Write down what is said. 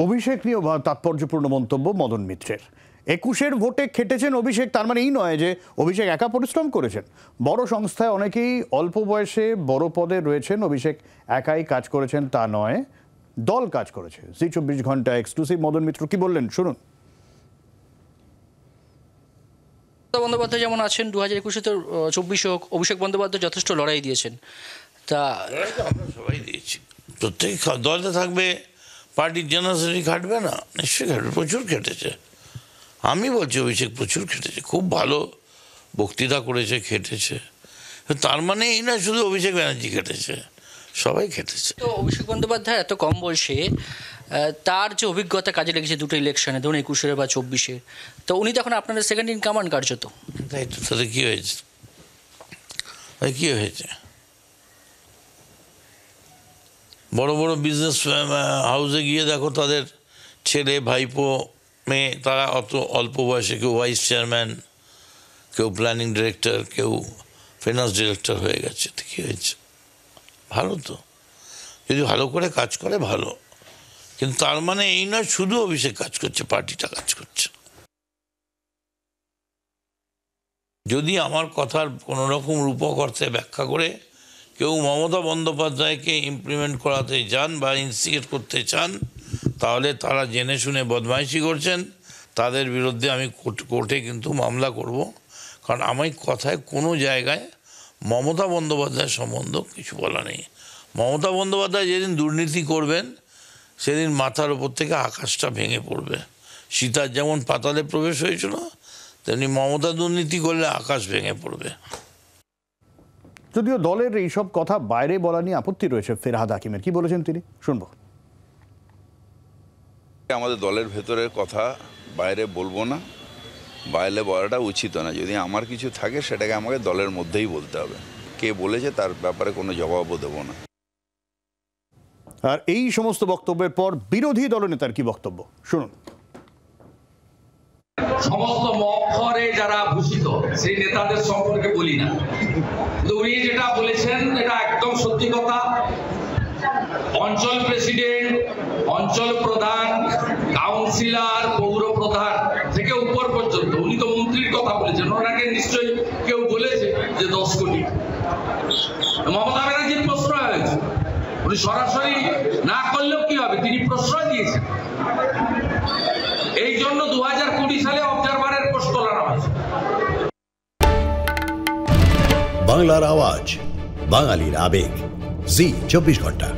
অভিষেক নিয়ে তাৎপর্যপূর্ণ মন্তব্য মদন মিত্রের। 21-এর ভোটে খেটেছেন অভিষেক, তার মানে এই নয় যে অভিষেক একা পরিশ্রম করেছেন। বড় সংস্থায় অনেকেই অল্প বয়সে বড় পদে রয়েছেন, অভিষেক একাই কাজ করেছেন তা নয়, দল কাজ করেছে। জি 24 ঘন্টা এক্সক্লুসিভ মদন মিত্র কি বললেন শুনুন। বন্দ্যোপাধ্যায় যেমন আছেন 2021-এ তো 24 হোক, অভিষেক বন্দ্যোপাধ্যায় যথেষ্ট লড়াই দিয়েছেন। তা আমরা সবাই দিয়েছি, প্রত্যেক দলে থাকবে, পার্টির জেনারেশনই খাটবে না, নিশ্চয়ই খাটবে, প্রচুর খেটেছে। আমি বলছি অভিষেক প্রচুর খেটেছে, খুব ভালো বক্তৃতা করেছে, খেটেছে। তার মানে এই না শুধু অভিষেক ব্যানার্জি খেটেছে, সবাই খেটেছে। তো অভিষেক বন্দ্যোপাধ্যায় এত কম বয়সে তার যে অভিজ্ঞতা কাজে লেগেছে দুটো ইলেকশনে, ধরুন 21-এর বা 24-এর, তো উনি তো এখন আপনাদের সেকেন্ড ইন কমান্ড কার্যত। তাই তো, তাহলে কী হয়েছে? কী হয়েছে? বড় বড় বিজনেস হাউসে গিয়ে দেখো, তাদের ছেলে, ভাইপো, মেয়ে, তারা অত অল্প বয়সে কেউ ভাইস চেয়ারম্যান, কেউ প্ল্যানিং ডিরেক্টর, কেউ ফিনান্স ডিরেক্টর হয়ে গেছে। তো কী হয়েছে? ভালো তো, যদি ভালো করে কাজ করে ভালো, কিন্তু তার মানে এই নয় শুধু অভিষেক কাজ করছে, পার্টিটা কাজ করছে। যদি আমার কথার কোনো রকম রূপক অর্থে ব্যাখ্যা করে কেউ মমতা বন্দ্যোপাধ্যায়কে ইমপ্লিমেন্ট করাতে চান বা ইনস্টিগেট করতে চান, তাহলে তারা জেনে শুনে বদমাইশি করছেন, তাদের বিরুদ্ধে আমি কোর্টে কিন্তু মামলা করব। কারণ আমার কথায় কোনো জায়গায় মমতা বন্দ্যোপাধ্যায়ের সম্বন্ধ কিছু বলা নেই। মমতা বন্দ্যোপাধ্যায় যেদিন দুর্নীতি করবেন সেদিন মাথার ওপর থেকে আকাশটা ভেঙে পড়বে। সীতার যেমন পাতালে প্রবেশ হয়েছিল, তেমনি মমতা দুর্নীতি করলে আকাশ ভেঙে পড়বে। যদিও দলের এইসব কথা বাইরে বলা নিয়ে আপত্তি রয়েছে ফেরহাদ হাকিমের, কি বলেছেন তিনি শুনবো। আমাদের দলের ভেতরের কথা বাইরে বলবো না, বাইরে বলাটা উচিত না। যদি আমার কিছু থাকে সেটাকে আমাকে দলের মধ্যেই বলতে হবে। কে বলেছে তার ব্যাপারে কোনো জবাবও দেবো না। আর এই সমস্ত বক্তব্যের পর বিরোধী দলনেতার কি বক্তব্য শুনুন। সমস্ত মক্খরে যারা ভূষিত সেই নেতাদের সম্পর্কে বলি না, উনি যেটা বলেছেন এটা একদম সত্যি কথা। অঞ্চল প্রেসিডেন্ট, অঞ্চল প্রধান, কাউন্সিলর, পৌর প্রধান থেকে উপর পর্যন্ত, উনি তো মন্ত্রীর কথা বলেছেন, ওনাকে নিশ্চয়ই কেউ বলেছে যে 10 কোটি। মমতা ব্যানার্জির প্রশ্রয় হয়েছে, উনি সরাসরি না করলেও কি হবে, তিনি প্রশ্রয় দিয়েছেন। এই জন্য 2020 সালে অবজারভারের পোস্ট তোলানো হয়েছে। বাংলার আওয়াজ, বাঙালির আবেগ, জি 24 ঘন্টা।